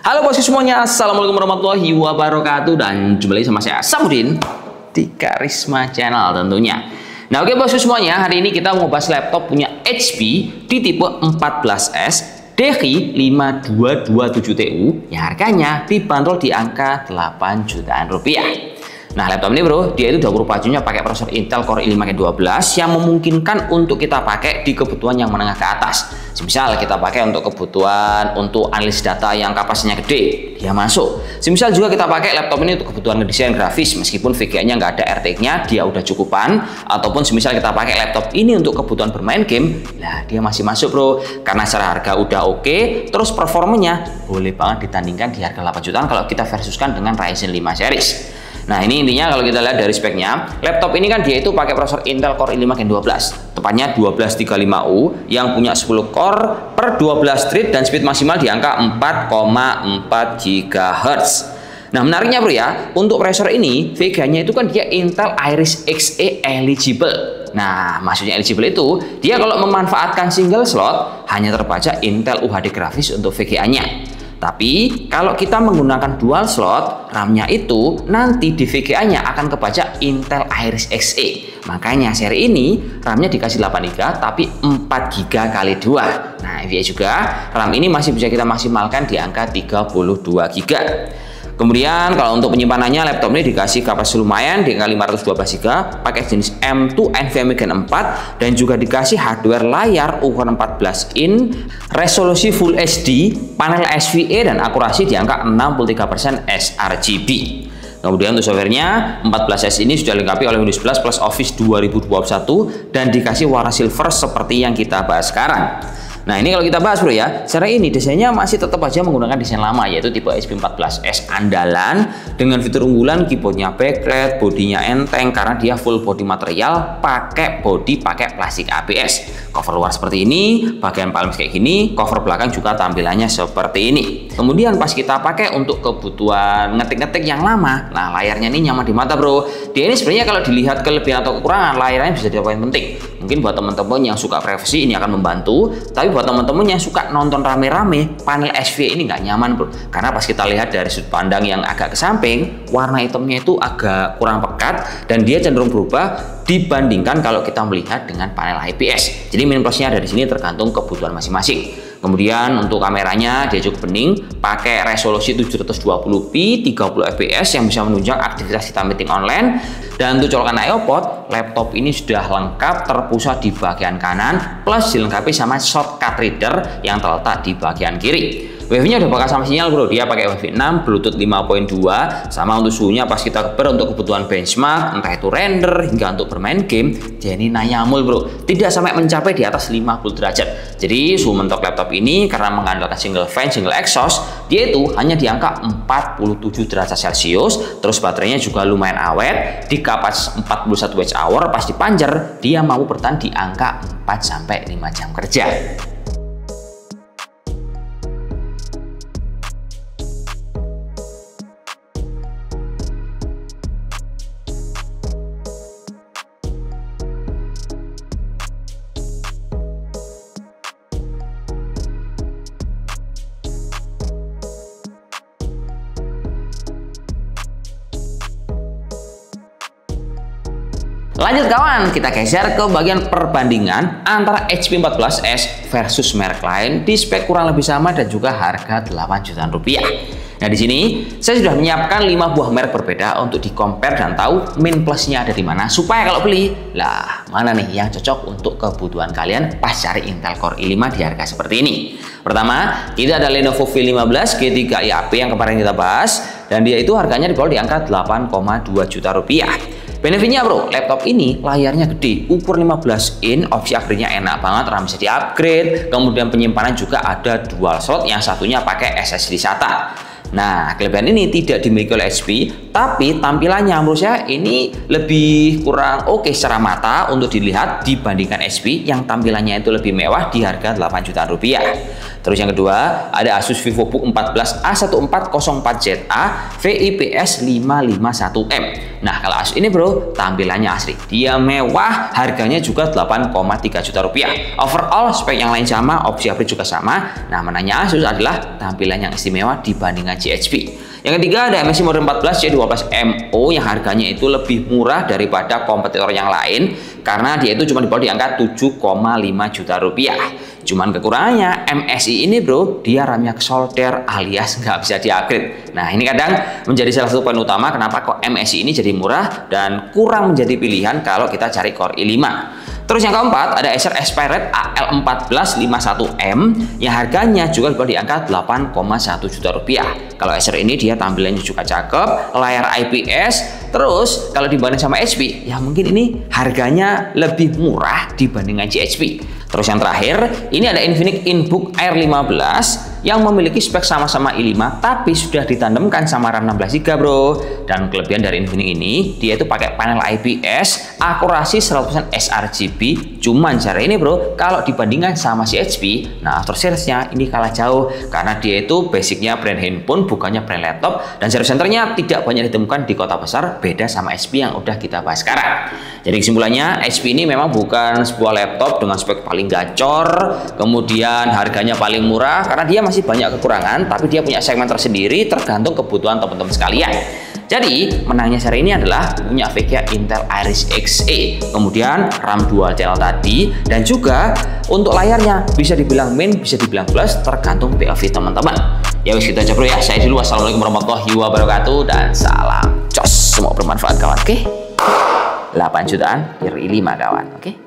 Halo bosku semuanya, assalamualaikum warahmatullahi wabarakatuh. Dan jumpa lagi sama saya Samudin di Karisma Channel tentunya. Nah oke bosku semuanya, hari ini kita mau bahas laptop punya HP di tipe 14S DHI 5227TU yang harganya dibanderol di angka 8 jutaan rupiah. Nah laptop ini bro, dia itu udah pacunya pakai prosesor Intel Core i5 Gen 12 yang memungkinkan untuk kita pakai di kebutuhan yang menengah ke atas. Semisal kita pakai untuk kebutuhan untuk analis data yang kapasitasnya gede, dia masuk. Semisal juga kita pakai laptop ini untuk kebutuhan ngedesain grafis, meskipun VGA-nya nggak ada RTX-nya, dia udah cukupan. Ataupun semisal kita pakai laptop ini untuk kebutuhan bermain game, lah dia masih masuk bro. Karena secara harga udah oke, terus performanya boleh banget ditandingkan di harga 8 jutaan kalau kita versuskan dengan Ryzen 5 series. Nah ini intinya kalau kita lihat dari speknya, laptop ini kan dia itu pakai prosesor Intel Core i5 Gen 12, tepatnya 1235U yang punya 10 core per 12 thread dan speed maksimal di angka 4,4 GHz. Nah menariknya bro ya, untuk prosesor ini VGA-nya itu kan dia Intel Iris Xe eligible. Nah maksudnya eligible itu, dia kalau memanfaatkan single slot hanya terbaca Intel UHD grafis untuk VGA-nya. Tapi kalau kita menggunakan dual slot, RAM-nya itu nanti di VGA-nya akan kebaca Intel Iris Xe. Makanya seri ini RAM-nya dikasih 8GB tapi 4GB kali 2. Nah, ini juga RAM ini masih bisa kita maksimalkan di angka 32GB. Kemudian kalau untuk penyimpanannya, laptop ini dikasih kapasitas lumayan di angka 512GB, pakai jenis M2 NVMe Gen 4 dan juga dikasih hardware layar ukuran 14 in, resolusi Full HD, panel SVA dan akurasi di angka 63% sRGB. Kemudian untuk softwarenya, 14S ini sudah dilengkapi oleh Windows 11 plus Office 2021 dan dikasih warna silver seperti yang kita bahas sekarang. Nah ini kalau kita bahas bro ya, secara ini desainnya masih tetap aja menggunakan desain lama, yaitu tipe HP 14S andalan dengan fitur unggulan, keyboardnya backlight, bodinya enteng karena dia full body material, pakai plastik ABS. Cover luar seperti ini, bagian palm kayak gini, cover belakang juga tampilannya seperti ini. Kemudian pas kita pakai untuk kebutuhan ngetik-ngetik yang lama, nah layarnya ini nyaman di mata bro. Dia ini sebenarnya kalau dilihat kelebihan atau kekurangan, layarnya bisa jadi poin penting. Mungkin buat teman-teman yang suka privacy ini akan membantu, tapi buat teman-teman yang suka nonton rame-rame, panel SVA ini nggak nyaman bro. Karena pas kita lihat dari sudut pandang yang agak ke samping, warna hitamnya itu agak kurang pekat dan dia cenderung berubah dibandingkan kalau kita melihat dengan panel IPS. Jadi minus plusnya dari sini tergantung kebutuhan masing-masing. Kemudian untuk kameranya dia cukup bening, pakai resolusi 720p 30fps yang bisa menunjang aktivitas kita meeting online. Dan untuk colokan I/O port, laptop ini sudah lengkap terpusat di bagian kanan plus dilengkapi sama shortcut reader yang terletak di bagian kiri. Wifi-nya udah bakal sama sinyal bro, dia pakai Wi-Fi 6, Bluetooth 5.2, sama untuk suhunya pas kita keber untuk kebutuhan benchmark, entah itu render hingga untuk bermain game, dia ini nayamul bro, tidak sampai mencapai di atas 50 derajat. Jadi suhu mentok laptop ini karena mengandalkan single fan, single exhaust, dia itu hanya di angka 47 derajat Celcius, terus baterainya juga lumayan awet, di kapasitas 41 Wh, pas dipanjer, dia mampu bertahan di angka 4-5 jam kerja. Lanjut kawan, kita geser ke bagian perbandingan antara HP 14S versus merek lain di spek kurang lebih sama dan juga harga 8 jutaan rupiah. Nah di sini saya sudah menyiapkan 5 buah merek berbeda untuk di compare dan tahu min plusnya ada di mana supaya kalau beli, lah mana nih yang cocok untuk kebutuhan kalian pas cari Intel Core i5 di harga seperti ini. Pertama, kita ada Lenovo V15 G3 IAP yang kemarin kita bahas dan dia itu harganya di bawah di angka 8,2 juta rupiah. Benefitnya bro, laptop ini layarnya gede, ukur 15 in, opsi upgrade-nya enak banget, RAM bisa di-upgrade, kemudian penyimpanan juga ada dual slot, yang satunya pakai SSD SATA. Nah, kelebihan ini tidak dimiliki oleh HP, tapi tampilannya menurut saya ini lebih kurang oke secara mata untuk dilihat dibandingkan HP yang tampilannya itu lebih mewah di harga 8 jutaan rupiah. Terus yang kedua, ada Asus VivoBook 14 A1404ZA VIPS 551M. Nah, kalau Asus ini bro, tampilannya asli. Dia mewah, harganya juga 8,3 juta rupiah. Overall, spek yang lain sama, opsi upgrade juga sama. Nah, menanya Asus adalah tampilan yang istimewa dibandingkan GHP. Yang ketiga ada MSI model 14 C12MO yang harganya itu lebih murah daripada kompetitor yang lain karena dia itu cuma dijual di angka 7,5 juta rupiah. Cuman kekurangannya MSI ini bro, dia RAM-nya solder alias nggak bisa di-upgrade. Nah, ini kadang menjadi salah satu poin utama kenapa kok MSI ini jadi murah dan kurang menjadi pilihan kalau kita cari Core i5. Terus yang keempat ada Acer Aspire AL1451M yang harganya juga di angka 8,1 juta rupiah. Kalau Acer ini dia tampilannya juga cakep, layar IPS. Terus kalau dibanding sama HP, ya mungkin ini harganya lebih murah dibandingkan GHP. Terus yang terakhir, ini ada Infinix InBook Air 15 yang memiliki spek sama-sama i5 tapi sudah ditandemkan sama RAM 16GB bro. Dan kelebihan dari Infinix ini, dia itu pakai panel IPS, akurasi 100% sRGB. Cuman cara ini bro, kalau dibandingkan sama si HP, nah after sales-nya ini kalah jauh karena dia itu basicnya brand handphone bukannya brand laptop, dan service centernya tidak banyak ditemukan di kota besar, beda sama HP yang udah kita bahas sekarang. Jadi kesimpulannya, HP ini memang bukan sebuah laptop dengan spek paling gacor, kemudian harganya paling murah karena dia masih banyak kekurangan, tapi dia punya segmen tersendiri tergantung kebutuhan teman-teman sekalian. Jadi menangnya seri ini adalah punya VGA Intel Iris Xe, kemudian RAM dual channel tadi, dan juga untuk layarnya bisa dibilang min, bisa dibilang plus, tergantung POV teman-teman. Ya wis, kita coba ya. Saya dulu, wassalamualaikum warahmatullahi wabarakatuh dan salam jos, semua bermanfaat kawan. Oke, 8 jutaan biar i5 kawan. Oke.